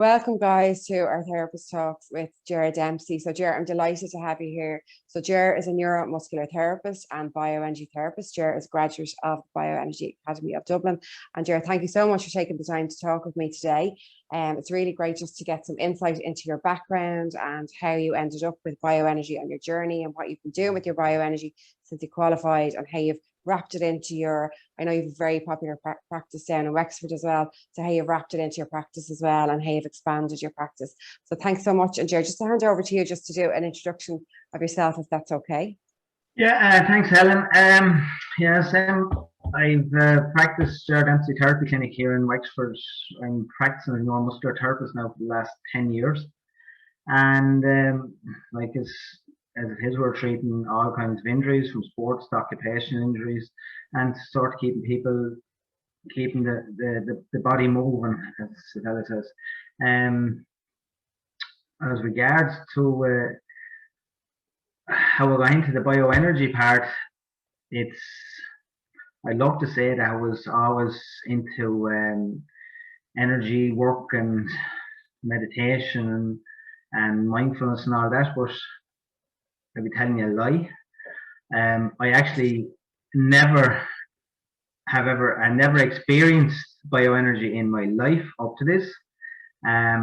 Welcome, guys, to our therapist talks with Ger Dempsey. So, Ger, I'm delighted to have you here. So, Ger is a neuromuscular therapist and bioenergy therapist. Ger is a graduate of the Bioenergy Academy of Dublin. And Ger, thank you so much for taking the time to talk with me today. It's really great just to get some insight into your background and how you ended up with bioenergy on your journey and what you've been doing with your bioenergy since you qualified, and how you've wrapped it into your, I know you have a very popular practice down in Wexford as well, so how you've wrapped it into your practice as well and how you've expanded your practice. So thanks so much. And Ger, just to hand over to you just to do an introduction of yourself, if that's okay. Yeah, thanks, Helen. Yes, I've practiced Ger Dempsey therapy clinic here in Wexford. I'm practicing as a neuromuscular therapist now for the last 10 years. And like as it is, we're treating all kinds of injuries, from sports to occupational injuries, and sort of keeping the body moving, as Stella says. As regards to how I got into the bioenergy part, I'd love to say that I was always into energy work and meditation and mindfulness and all that, but I'll be telling you a lie. I actually never experienced bioenergy in my life up to this. I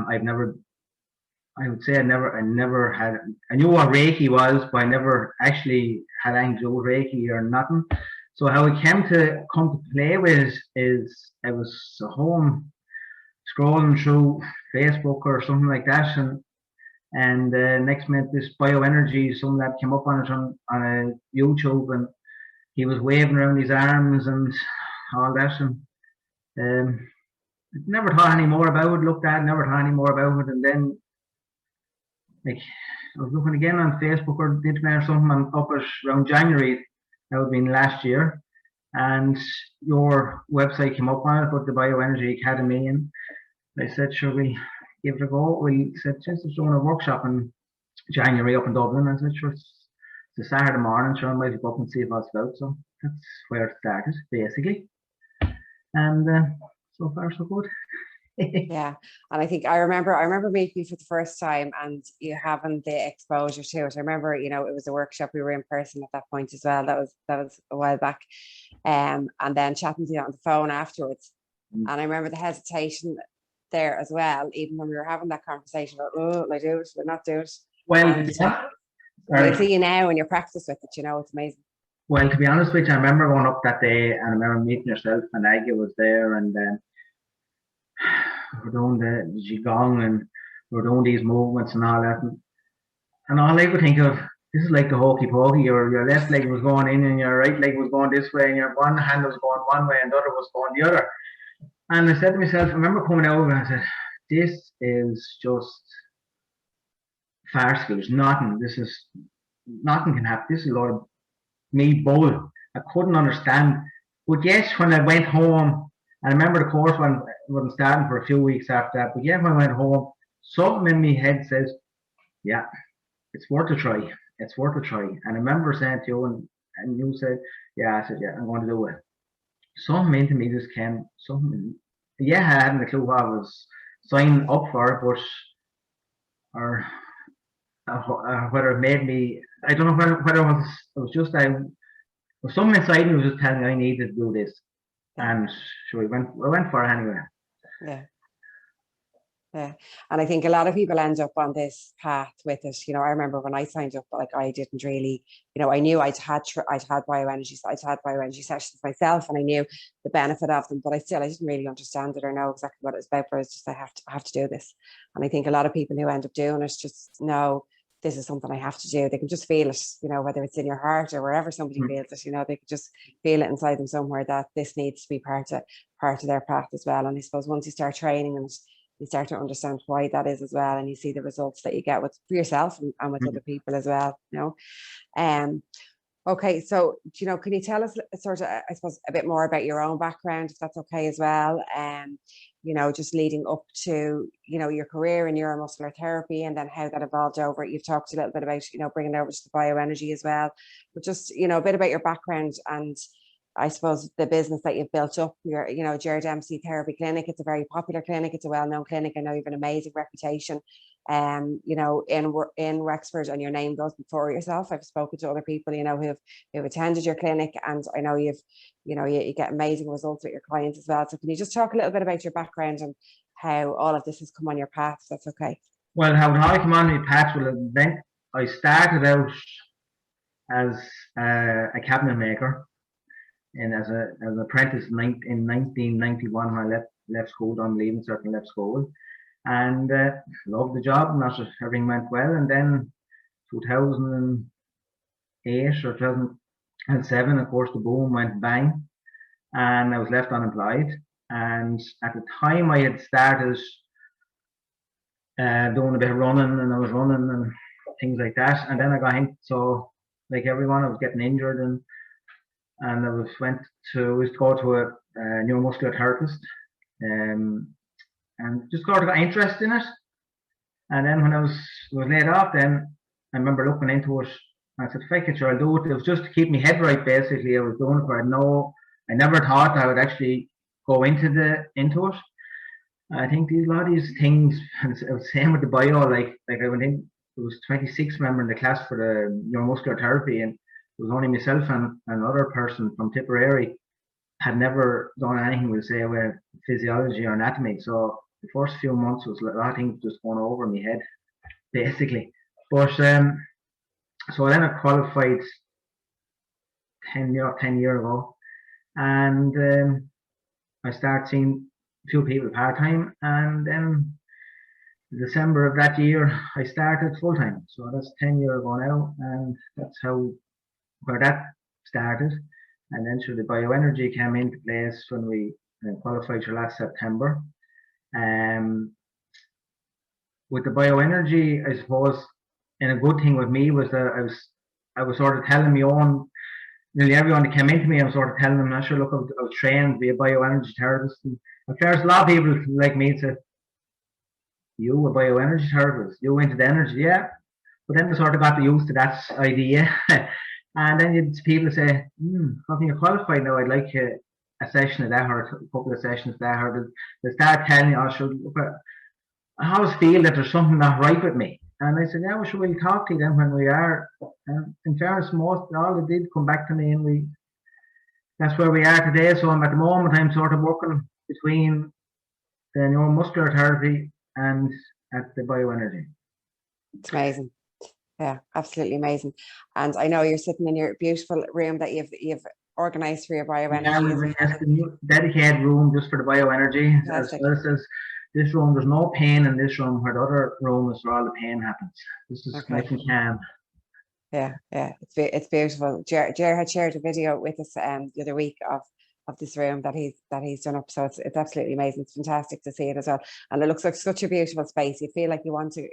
would say I never had, I knew what Reiki was, but I never actually had anything to do with Reiki or nothing. So how it came to play with is I was at home scrolling through Facebook or something like that, and next minute this bioenergy, some lad came up on it on YouTube, and he was waving around his arms and all that, and never thought any more about it, never thought any more about it. And then, like, I was looking again on Facebook or the internet or something, and up at around January, that would have been last year, and your website came up on it, but the Bioenergy Academy, and I said, "Shall we give it a go?" We said, "Just doing a workshop in January up in Dublin." I said, "Sure, it's a Saturday morning, sure, I might go up and see if I was about." So that's where it started, basically, and so far so good. Yeah, and I think I remember meeting you for the first time and you having the exposure to it. I remember, it was a workshop, we were in person at that point as well. That was a while back, and then chatting to you on the phone afterwards. And I remember the hesitation there as well, even when we were having that conversation about, oh, will I do it, will I not do it? Well, I see you now in your practice with it, it's amazing. Well, to be honest with you, I remember going up that day and I remember meeting yourself, and Aggie was there, and then we're doing the Qigong and we're doing these movements and all that. And all I could think of, this is like the hokey pokey. Your left leg was going in and your right leg was going this way, and your one hand was going one way and the other was going the other. And I said to myself, I remember coming over and I said, this is just farcical. There's nothing. Nothing can happen. This is a lot of me bull. I couldn't understand. But yes, when I went home, and I remember the course wasn't starting for a few weeks after that, but yeah, when I went home, something in my head says, yeah, it's worth a try. It's worth a try. And I remember saying to you, and you said, yeah, I said, yeah, I'm going to do it. Something into me just came, I hadn't a clue what I was signing up for, but, or whether it made me, I don't know whether it was just, something inside me was just telling me I needed to do this. And so I went for it anyway. Yeah. And I think a lot of people end up on this path with it. I remember when I signed up, like, I didn't really, I knew I'd had bioenergy sessions myself, and I knew the benefit of them, but I didn't really understand it or know exactly what it was about. But it's just, I have to do this. And I think a lot of people who end up doing it just know this is something I have to do. They can just feel it, whether it's in your heart or wherever somebody feels it, they can just feel it inside them somewhere that this needs to be part of their path as well. And I suppose once you start training and you start to understand why that is as well, and you see the results that you get for yourself and with other people as well, Okay, so can you tell us sort of, I suppose, a bit more about your own background, if that's okay as well, just leading up to your career in neuromuscular therapy, and then how that evolved over. You've talked a little bit about bringing it over to the bioenergy as well, but just a bit about your background and I suppose the business that you've built up, your, you know, Ger Dempsey Therapy Clinic. It's a very popular clinic. It's a well-known clinic. I know you have an amazing reputation, you know, in Wexford, and your name goes before yourself. I've spoken to other people, you know, who've attended your clinic, and I know you get amazing results with your clients as well. So can you just talk a little bit about your background and how all of this has come on your path? If that's okay. Well, how I come on my path? Well, then I started out as a cabinet maker, and as an apprentice in 1991 when I left school, done leaving cert and left school, and loved the job, and everything went well. And then 2008 or 2007, of course, the boom went bang, and I was left unemployed. And at the time, I had started doing a bit of running, and I was running and things like that. And then I got into, so like everyone, I was getting injured, and I went to go to a neuromuscular therapist, and just got interested in it. And then when I was laid off, then I remember looking into it. And I said, "Fuck it, sure, I'll do it." It was just to keep my head right. Basically, I was doing it, but I never thought I would actually go into it. I think a lot of these things, and I was saying with the bio, like I went in, there was 26 members in the class for the neuromuscular therapy, and it was only myself and another person from Tipperary had never done anything with, say, with physiology or anatomy. So the first few months was a lot of things just going over my head, basically. But so then I qualified 10 years ago, and I started seeing a few people part-time, and then December of that year I started full-time. So that's 10 years ago now, and that's where that started. And then the bioenergy came into place when we qualified for last September. With the bioenergy, I suppose, and a good thing with me was that I was sort of telling me on, nearly everyone that came into me, I was sort of telling them, "I sure, look, I was trained to be a bioenergy therapist." And at first, a lot of people like me said, "You a bioenergy therapist? You into the energy?" Yeah. But then they sort of got used to that idea. And then people say, "I think you're qualified now. I'd like a session of that, or a couple of sessions of that." Or they start telling you, "I should look at, I always feel that there's something not right with me." And I said, "Yeah, well, sure, we'll talk to you then when we are." And in fairness, all they did come back to me, and that's where we are today. So at the moment, I'm sort of working between the neuromuscular therapy and at the bioenergy. It's amazing. Yeah, absolutely amazing. And I know you're sitting in your beautiful room that you've organized for your bioenergy. Yeah, a dedicated room just for the bioenergy. As this room, there's no pain in this room, where the other room is where all the pain happens. This is nice and calm. Yeah, it's beautiful. Ger had shared a video with us the other week of this room that he's done up. So it's absolutely amazing. It's fantastic to see it as well. And it looks like such a beautiful space. You feel like you want to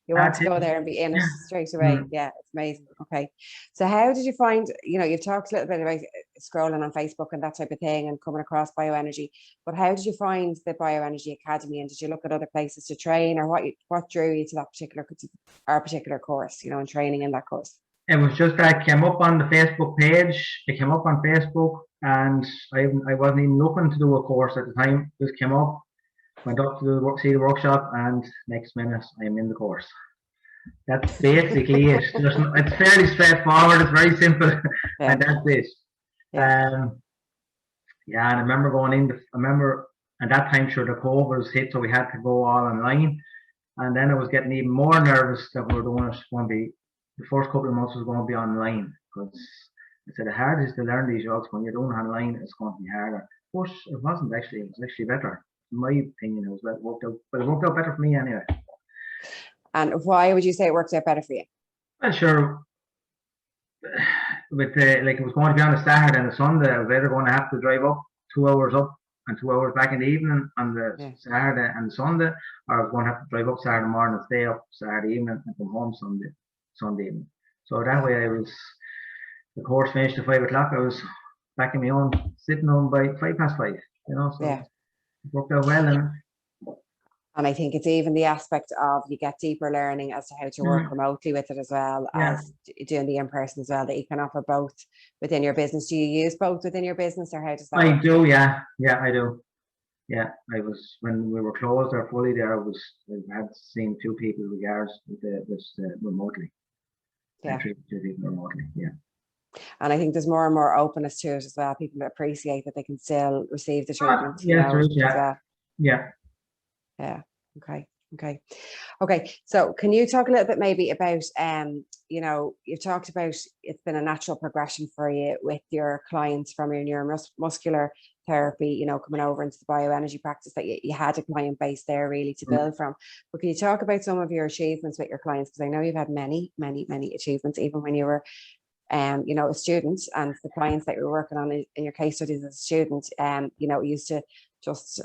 go there and be in it straight away. Yeah, it's amazing. Okay. So how did you find, you've talked a little bit about scrolling on Facebook and that type of thing and coming across bioenergy, but how did you find the Bioenergy Academy, and did you look at other places to train, or what drew you to that particular course, and training in that course? It was just that I came up on the Facebook page. It came up on Facebook, and I wasn't even looking to do a course at the time. Just came up, went up to see the workshop, and next minute I'm in the course. That's basically it. It's fairly straightforward. It's very simple, and that's it. And I remember going in. I remember at that time, sure, the COVID was hit, so we had to go all online. And then I was getting even more nervous that we were doing it. Going to be the first couple of months was going to be online, because I said the hardest is to learn these jobs. When you're doing online, it's going to be harder. But it wasn't actually. It was actually better, in my opinion. It worked out, but it worked out better for me anyway. And why would you say it worked out better for you? Well, sure. With it was going to be on a Saturday and a Sunday, I was either going to have to drive up 2 hours up and 2 hours back in the evening on the Saturday and Sunday, or I was going to have to drive up Saturday morning and stay up Saturday evening and come home Sunday evening. So that way, the course finished at 5 o'clock. I was back in my own sitting home by 5 past 5. So it worked out well. And And I think it's even the aspect of you get deeper learning as to how to work remotely with it, as well as doing the in-person as well, that you can offer both within your business. Do you use both within your business, or how does that I work? do, yeah, I do. Yeah, I was, when we were closed or fully there, I had seen 2 people with Gers remotely. Yeah. 2 people remotely, yeah. And I think there's more and more openness to it as well. People appreciate that they can still receive the treatment. Yeah, there is, as well. Yeah. Okay. So can you talk a little bit maybe about, you've talked about it's been a natural progression for you with your clients from your neuromuscular therapy, coming over into the bioenergy practice, that you had a client base there really to build from. But can you talk about some of your achievements with your clients? Because I know you've had many, many, many achievements, even when you were a student, and the clients that you were working on in your case studies as a student, used to just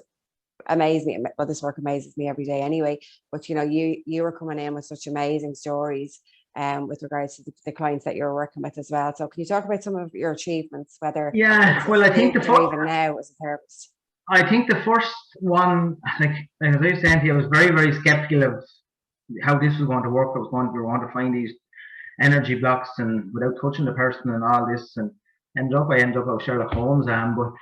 amaze me. Well, this work amazes me every day anyway, but you were coming in with such amazing stories with regards to the clients that you're working with as well. So can you talk about some of your achievements, whether well, I think even now as a therapist? I think the first one, like as I was saying to you, I was very, very skeptical of how this was going to work. We were going to find these energy blocks and without touching the person and all this, and I ended up with Sherlock Holmes, but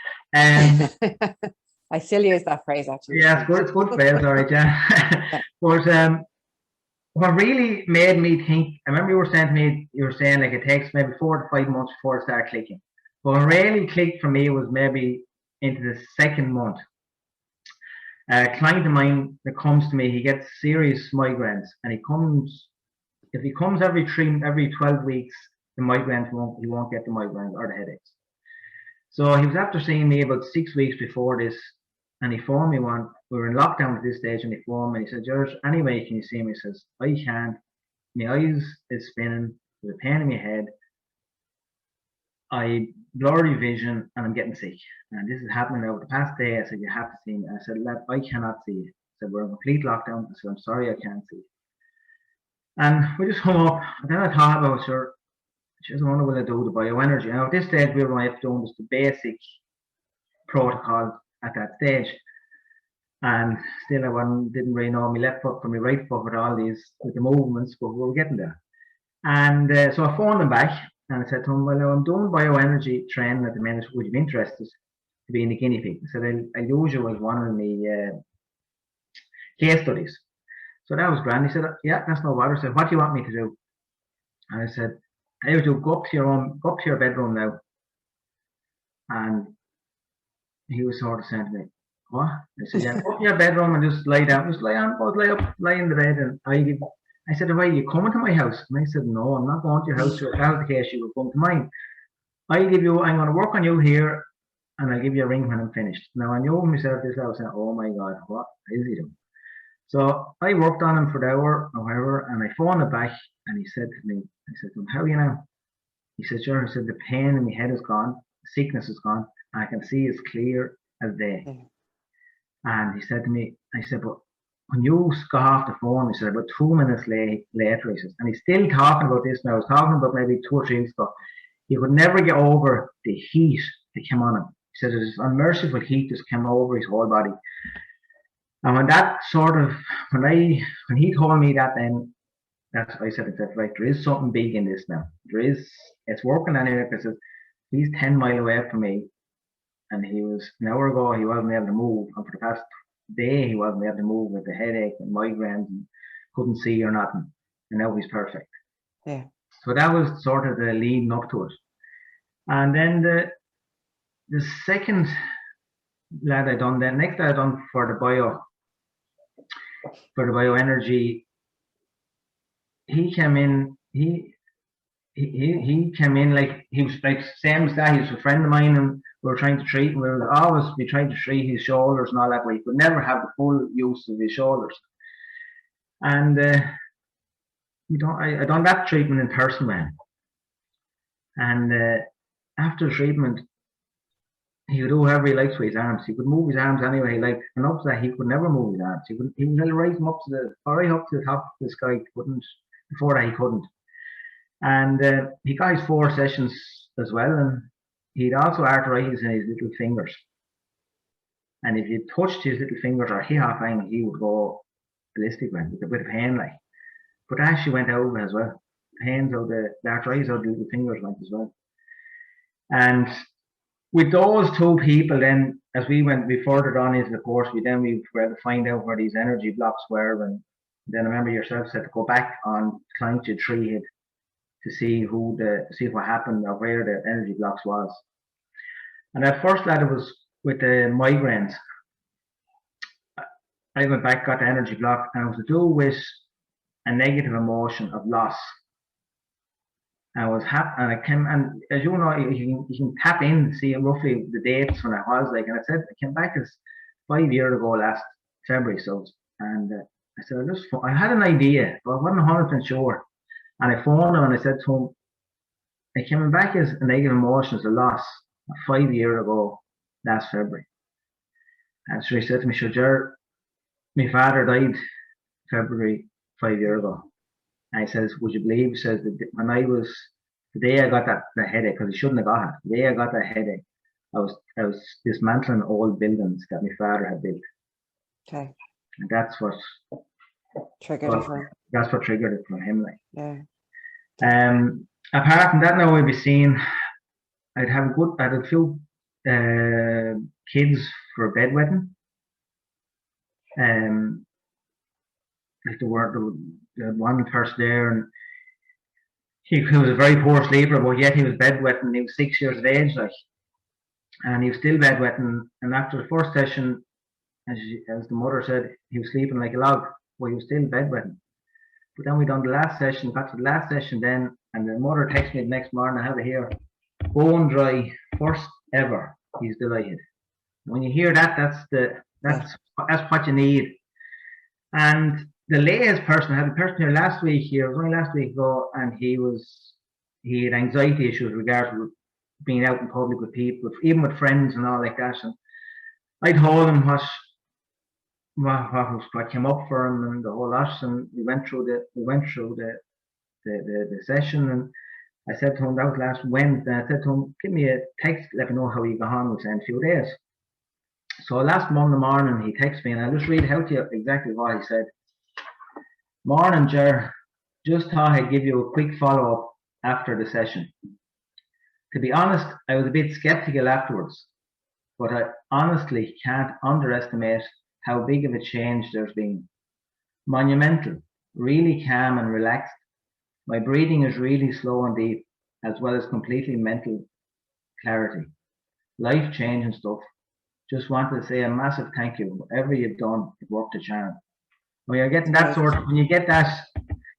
I still use that phrase, actually. Yeah, it's good phrase, all right, yeah. But what really made me think, I remember you were saying like it takes maybe 4 to 5 months before it started clicking. But what really clicked for me was maybe into the second month. A client of mine that comes to me, he gets serious migraines, and if he comes every 12 weeks, the migraines he won't get the migraines or the headaches. So he was after seeing me about 6 weeks before this, and he phoned me we were in lockdown at this stage, and he phoned me, he said, Gers, anyway, can you see me? He says, I can't, my eyes is spinning, there's a pain in my head, I blurry vision, and I'm getting sick. And this is happening over the past day. I said, you have to see me. I said, I cannot see you. I said, we're in complete lockdown. I said, I'm sorry, I can't see you. And we just hung up. And then I thought about, sure, I wonder will I do the bioenergy. Now at this stage we were doing just the basic protocol at that stage. And still I didn't really know my left foot from my right foot with all these, with the movements, but we were getting there. And so I phoned him back and I said to him, well, now I'm doing bioenergy training at the minute. Would you be interested to be in the guinea pig? I said, I'll use you as one of my case studies. So that was grand. He said, yeah, that's no bother. I said, what do you want me to do? And I said, I do go up to your bedroom now. And he was sort of saying to me, what? I said, yeah, go up to your bedroom and just lie down. Just lie in the bed. And I said, why are you coming to my house? And I said, no, I'm not going to your house. If that was the case, you would come to mine. I'm going to work on you here, and I'll give you a ring when I'm finished. Now, I knew myself this, I was saying, oh my God, what is he doing? So I worked on him for the hour or whatever, and I phoned him back, and he said to me, I said to him, how are you now? He said, sure. He said, the pain in my head is gone, the sickness is gone, and I can see as clear as day. And he said to me, I said, but when you got off the phone, he said, about 2 minutes later, he says, and he's still talking about this now, I was talking about maybe 2 or 3 weeks ago, he could never get over the heat that came on him. He said, this unmerciful heat just came over his whole body. And when that sort of, when he told me that, then that's what I said, right, there is something big in this now. It's working anyway, because he's 10 miles away from me, and he was, an hour ago, he wasn't able to move, and for the past day, he wasn't able to move with the headache and migraines, and couldn't see or nothing, and now he's perfect. Yeah. So that was sort of the leading up to it. And then the second lad I done, then next I done for the bioenergy, he came in, he came in like, he was like same as that, he was a friend of mine, and we were trying to treat him. We tried to treat his shoulders and all that, but he could never have the full use of his shoulders. And I done that treatment in person, man. And after the treatment, he could do whatever he liked with his arms. He could move his arms anyway he liked, and up to that he could never move his arms. He would raise them up to the top of the sky. Couldn't, before that he couldn't. And he got his 4 sessions as well, and he'd also arthritis in his little fingers. And if you touched his little fingers or he half angle, he would go ballistic with a bit of pain like. But that actually went out of it as well. The hands out the arthritis out the little fingers like as well. And with those two people, then as we furthered on into the course, we were able to find out where these energy blocks were, and then I remember yourself said to go back on client tree hit to see what happened or where the energy blocks was. And at first that it was with the migraines. I went back, got the energy block, and it was to do with a negative emotion of loss. I was happy, and I came, and as you know, you can tap in to see roughly the dates when it was like, and I said I came back as 5 years ago last February, so, and I said I had an idea, but I wasn't 100% sure, and I phoned him and I said to him, I came back as a negative emotion, as a loss 5 years ago last February, and so he said to me, "Sure, Ger, my father died February 5 years ago." And he says, "Would you believe?" He says, "When the day I got that headache, because he shouldn't have got it. The day I got that headache, I was dismantling old buildings that my father had built." Okay. And that's what triggered it for him. That's what triggered it for him, like. Yeah. Apart from that, now we'll be seeing. I had a few kids for bedwetting. Like the one person there, and he was a very poor sleeper, but yet he was bedwetting. He was 6 years of age, like, and he was still bedwetting. And after the first session, as the mother said, he was sleeping like a log, but he was still bedwetting. But then we done the last session, got to the last session then, and the mother texted me the next morning, I have it here, bone dry, first ever. He's delighted. When you hear that, that's what you need. And the latest person, I had a person here last week here, it was only last week ago, and he had anxiety issues regarding being out in public with people, even with friends and all like that. And I told him what came up for him and the whole lot, and we went through the session, and I said to him, that was last Wednesday, I said to him, give me a text, let me know how you got on within a few days. So last Monday morning he texted me, and I'll just read out to you exactly what he said. "Morning, Ger. Just thought I'd give you a quick follow-up after the session. To be honest, I was a bit skeptical afterwards, but I honestly can't underestimate how big of a change there's been. Monumental, really calm and relaxed. My breathing is really slow and deep, as well as completely mental clarity. Life-changing stuff. Just wanted to say a massive thank you. Whatever you've done, it worked a charm." When you're getting that when you get that,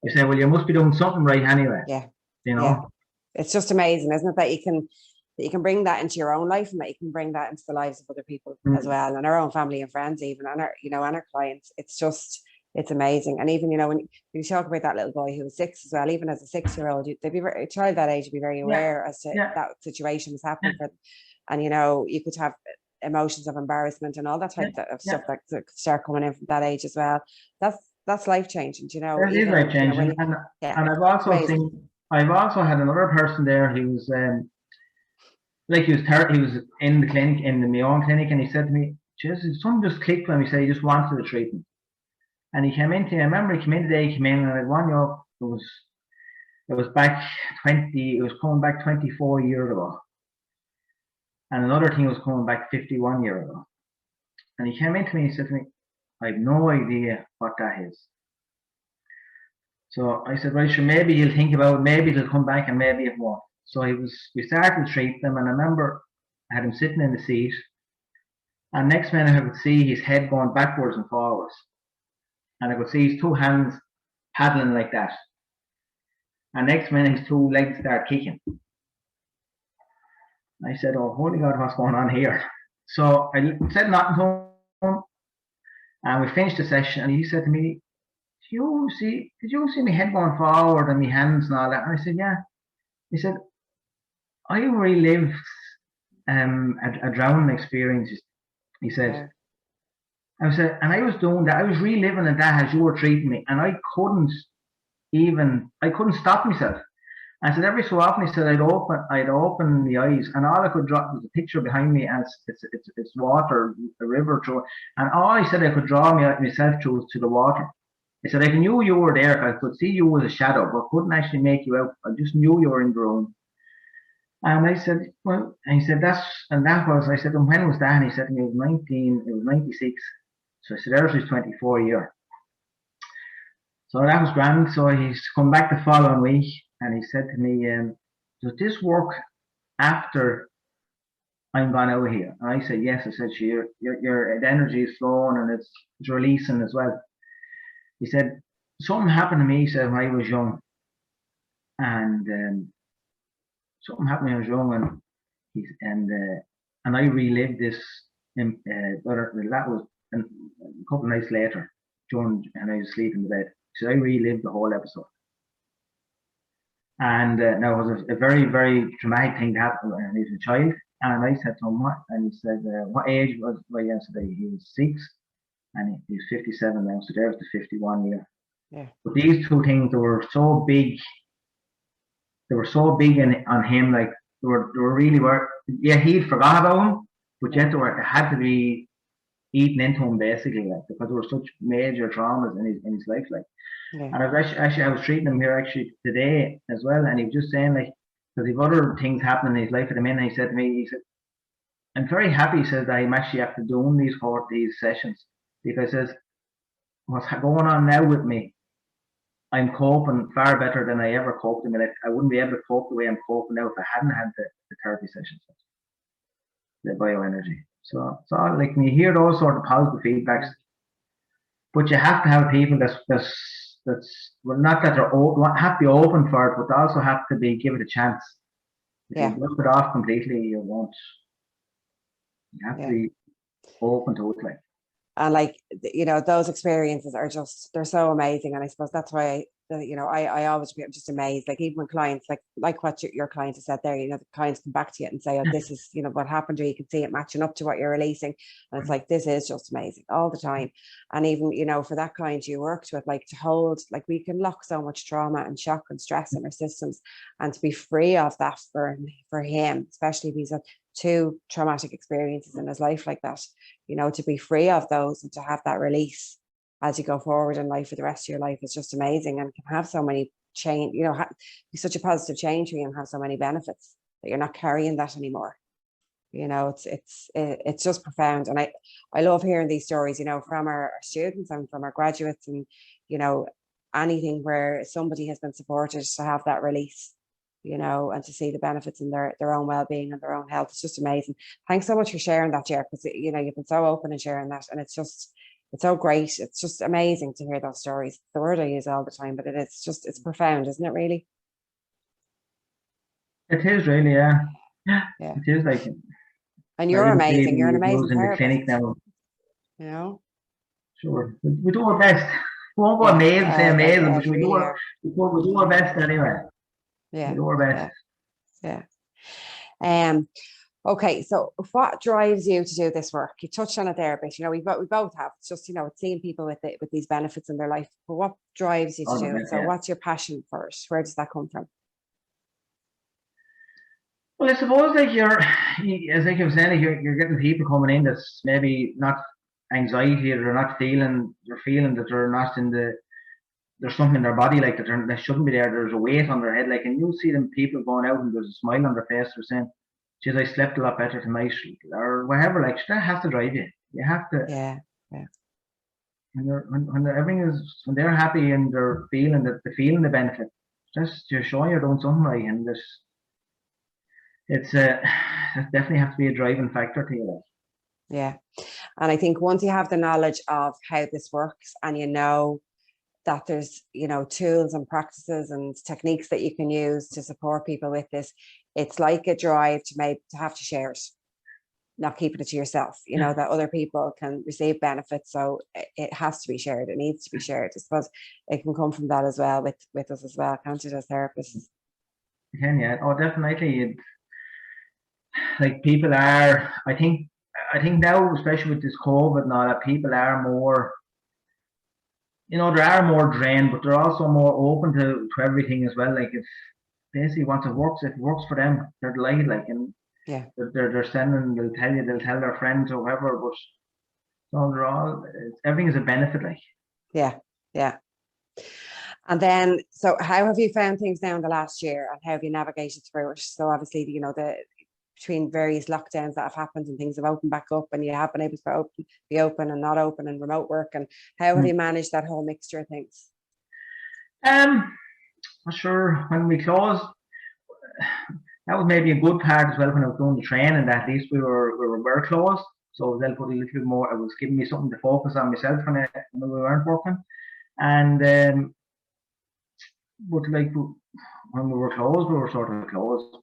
you say, well, you must be doing something right anyway. Yeah. You know? Yeah. It's just amazing, isn't it? That you can bring that into your own life, and that you can bring that into the lives of other people as well, and our own family and friends, even, and our clients. It's amazing. And even, when you talk about that little boy who was 6 as well, even as a 6-year-old, a child that age would be very aware as to that situation was happening for them. And, you could have emotions of embarrassment and all that type of stuff that start coming in from that age as well. That's life changing, It is life changing. And I've also had another person there. He was he was in the clinic, in my own clinic, and he said to me, "Jesus, something just clicked when he said he just wanted the treatment." And he came in. I remember he came in today. He came in, and I one year it was back 20. It was coming back 24 years ago. And another thing was coming back 51 years ago. And he came in to me and he said to me, "I have no idea what that is." So I said, "Right, sure, maybe you'll think about it, maybe it'll come back and maybe it won't." So we started to treat them, and I remember I had him sitting in the seat, and next minute I could see his head going backwards and forwards. And I could see his two hands paddling like that. And next minute his two legs start kicking. I said, "Oh, holy God, what's going on here?" So I said nothing to him, and we finished the session, and he said to me, did you see my head going forward and my hands and all that? And I said, "Yeah." He said, "I relived a drowning experience." He said, I said, and I was doing that. I was reliving that as you were treating me, and I couldn't stop myself. I said every so often, he said I'd open the eyes, and all I could draw was a picture behind me, and it's water, a river through, and all he said I could draw myself through to the water. He said I knew you were there, I could see you as a shadow, but couldn't actually make you out. I just knew you were in the room. And I said, well, and he said I said, and when was that? And he said to me, it was 96. So I said, there's his 24 year. So that was grand. So he's come back the following week, and he said to me, does this work after I'm gone out here? And I said, yes. I said, your energy is flowing and it's releasing as well. He said, something happened to me, he said, when I was young. And something happened when I was young, and I relived this, that was a couple of nights later, and I was sleeping in bed. So I relived the whole episode. And now it was a very, very traumatic thing to happen when he was a child. And I said to him, what? And he said, what age was I yesterday? He was 6, and he's 57 now, so there's the 51 year. Yeah. But these two things, they were so big on him, like they were really were. Yeah, he'd forgot about him, but yet they had to be eaten into him basically, like, because there were such major traumas in his life, like. Yeah. And I was treating him here actually today as well, and he was just saying, like, because he've other things happening in his life at the minute. He said to me, he said, I'm very happy, he says, that I'm actually after doing these sessions, because he says, what's going on now with me, I'm coping far better than I ever coped in my life. I wouldn't be able to cope the way I'm coping now if I hadn't had the therapy sessions, the bioenergy. So like, when you hear those sort of positive feedbacks, but you have to have people that's well, not that they're have to be open for it, but they also have to give it a chance. If you look it off completely, you won't. You have to be open to it, like. And like, you know, those experiences are just, they're so amazing. And I suppose that's why I always be just amazed, like, even when clients, like what your client has said there, you know, the clients come back to you and say, oh, this is, you know, what happened to you. You can see it matching up to what you're releasing. And it's like, this is just amazing all the time. And even, you know, for that client you worked with, like, to hold, like, we can lock so much trauma and shock and stress in our systems, and to be free of that for him, especially if he's had 2 traumatic experiences in his life like that, you know, to be free of those and to have that release as you go forward in life for the rest of your life is just amazing, and can have so many change, you know, be such a positive change for you and have so many benefits that you're not carrying that anymore. You know, it's just profound. And I love hearing these stories, you know, from our students and from our graduates, and, you know, anything where somebody has been supported to have that release, you know, and to see the benefits in their own well-being and their own health. It's just amazing. Thanks so much for sharing that, Ger, because, you know, you've been so open and sharing that, and it's so great. It's just amazing to hear those stories. The word I use all the time, but it's profound, isn't it, really? It is really, yeah. It is, like. And you're amazing. You're an amazing in the therapist. clinic now. You know? Sure. We do our best. We won't go amazing, say amazing, but we do our best anyway. Yeah. We do our best. Yeah. Okay, so what drives you to do this work? You touched on it there a bit. You know, we both have. It's just, you know, it's seeing people with these benefits in their life. But what drives you to do it? So what's your passion for it? Where does that come from? Well, I suppose, like, as I was saying, you're getting people coming in that's maybe not anxiety, or they're not feeling, they're feeling that they're not there's something in their body, like, that shouldn't be there. There's a weight on their head, like, and you see them people going out and there's a smile on their face. They're saying, geez, I slept a lot better tonight, or whatever. Like, that has to drive you. You have to. Yeah. When everything is, when they're happy and they're feeling the benefit, just you're showing you're doing something right, and it definitely has to be a driving factor to you. Yeah, and I think once you have the knowledge of how this works, and you know that there's, you know, tools and practices and techniques that you can use to support people with this, it's like a drive to have to share it, not keeping it to yourself, you know, that other people can receive benefits. So it has to be shared. It needs to be shared. I suppose it can come from that as well with us as well, can't it, as therapists? You can, yeah. Oh, definitely. Like, people are, I think now, especially with this COVID and all that, people are more, you know, they are more drained, but they're also more open to everything as well. Like, basically once it works for them. They're delighted, like, and Yeah. they're sending. They'll tell their friends or whoever. But so they're all. Everything is a benefit, like. Yeah. Yeah. And then, so how have you found things now in the last year, and how have you navigated through it? So obviously, the between various lockdowns that have happened and things have opened back up, and you have been able to be open and not open, and remote work, and how have you managed that whole mixture of things? Not sure when we closed. That was maybe a good part as well when I was doing the training. That at least we were closed, so they'll put a little bit more. It was giving me something to focus on myself when we weren't working. And but like when we were closed, we were sort of closed.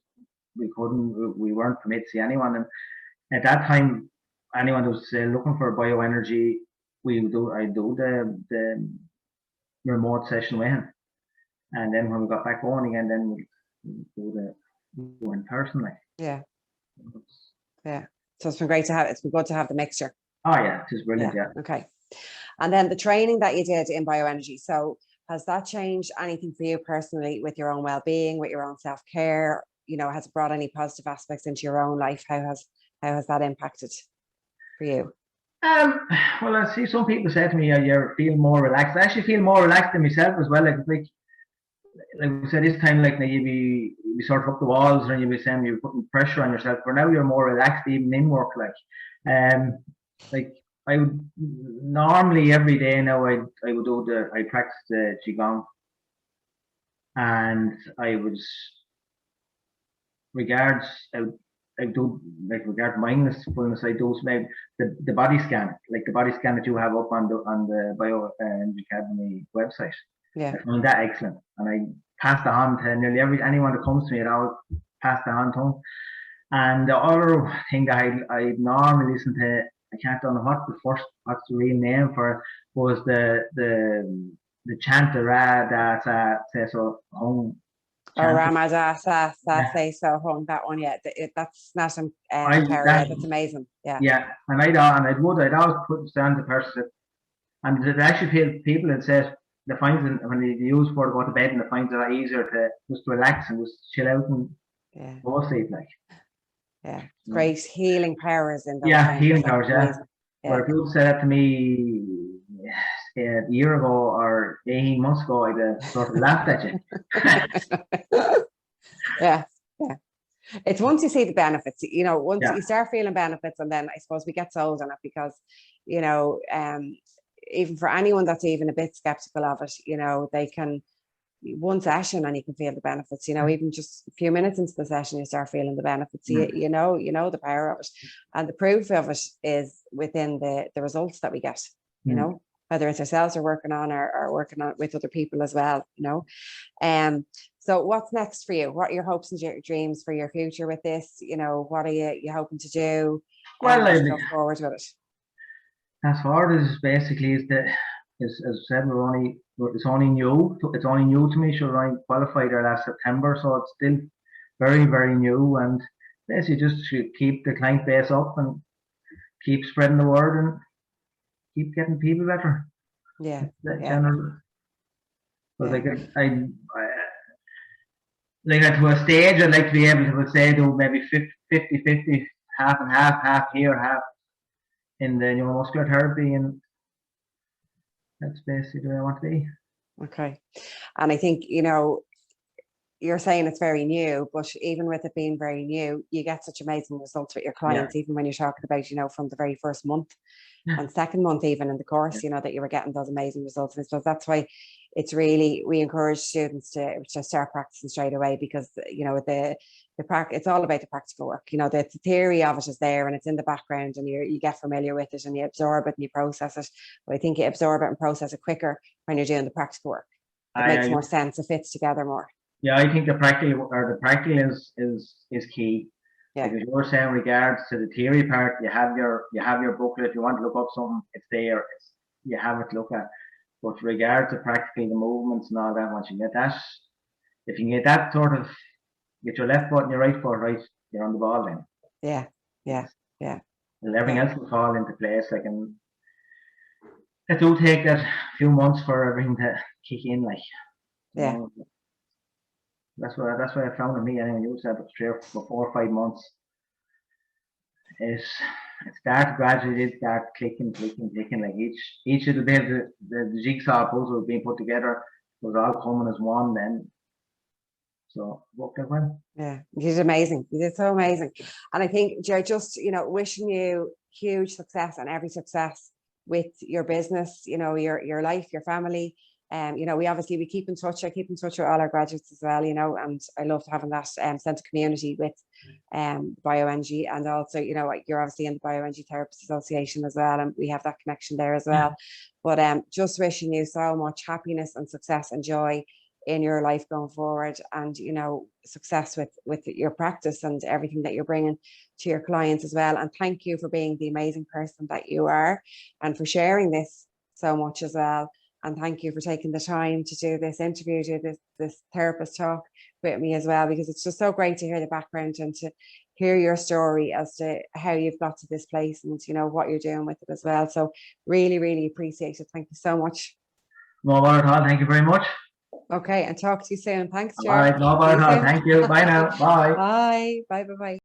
We weren't permitted to see anyone. And at that time, anyone who was looking for bioenergy, I do the remote session with him. And then when we got back on again, then we do the in person, like. Yeah. Yeah. So it's been great to have. It's been good to have the mixture. Oh yeah, it's brilliant. Yeah. Okay. And then the training that you did in bioenergy. So has that changed anything for you personally with your own well-being, with your own self-care? Has it brought any positive aspects into your own life? How has that impacted for you? Well, I see some people say to me, you feel more relaxed. I actually feel more relaxed than myself as well. Like we said, this time, like, you be sort of up the walls, and you be saying you're putting pressure on yourself. But now you're more relaxed, even in work. Like I would normally every day now I would I practice the qigong, and I would regards I do, like, regard mindfulness. I do maybe the body scan, like the body scan that you have up on the Bioenergy Academy website. Yeah. I find that excellent, and I pass that on to nearly anyone that comes to me. I'll pass that on to them. And the other thing that I normally listen to, I can't know what's the real name for it, was the chant, the Ra Da Sa Se So Hum. Oh, Ramada Sa Se So Hum, that one. Yeah, that's not that's amazing. Yeah. Yeah, and I'd always put down the person, and there's actually people that says they find it when they use for to go to bed, and they find it a lot easier to just relax and just chill out and go to sleep, like. Yeah, great healing powers in those. Yeah, healing powers. Yeah. Yeah. Where people said that to me a year ago or 18 months ago, I'd sort of laughed at you. Yeah. It's once you see the benefits, once you start feeling benefits, and then I suppose we get sold on it because, even for anyone that's even a bit skeptical of it, they can, one session and you can feel the benefits, even just a few minutes into the session, you start feeling the benefits. You know the power of it, and the proof of it is within the results that we get, whether it's ourselves or working on or working on it with other people as well, So what's next for you? What are your hopes and your dreams for your future with this? What are you hoping to do? Well, go forward with it. As far as basically is that, as I said, it's only new to me. So I qualified there last September, so it's still very, very new, and basically just to keep the client base up and keep spreading the word and keep getting people better. Yeah. General. But like to a stage, I'd like to be able to say do maybe 50-50, half and half here, half in the neuromuscular therapy, and that's basically where I want to be. Okay. And I think, you're saying it's very new, but even with it being very new, you get such amazing results with your clients, even when you're talking about, from the very first month and second month, even in the course, that you were getting those amazing results. And so that's why it's really, we encourage students to start practicing straight away, because, it's all about the practical work. The theory of it is there and it's in the background, and you get familiar with it and you absorb it and you process it. But I think you absorb it and process it quicker when you're doing the practical work. It makes more sense. It fits together more. Yeah, I think the practical is key. Yeah. Like you were saying, regards to the theory part, you have your booklet. If you want to look up something, it's there. You have it to look at. But regards to practically the movements and all that, once you get that, if you can get that sort of, get your left foot and your right foot right, you're on the ball then. Yeah. And everything else will fall into place. Like, and it do take that few months for everything to kick in. Like. Yeah. That's what I found in me. Anyway, you said it for 4 or 5 months. It started gradually, it started clicking. Like each of the days, the jigsaw puzzle was being put together. It was all coming as one then. So it worked out well. Yeah, you did amazing. You did so amazing. And I think, Ger, just, wishing you huge success and every success with your business, your life, your family. We keep in touch. I keep in touch with all our graduates as well, and I love having that sense of community with Bioenergy. And also, you're obviously in the Bioenergy Therapist Association as well, and we have that connection there as well. But just wishing you so much happiness and success and joy in your life going forward, and success with your practice and everything that you're bringing to your clients as well. And thank you for being the amazing person that you are, and for sharing this so much as well. And thank you for taking the time to do this interview, this therapist talk with me as well, because it's just so great to hear the background and to hear your story as to how you've got to this place, and what you're doing with it as well. So really, really appreciate it. Thank you so much. No bother at all. Thank you very much. Okay, and talk to you soon. Thanks, All Ger. right, no bother at all. Thank you. Bye now. Bye. Bye. Bye. Bye. Bye.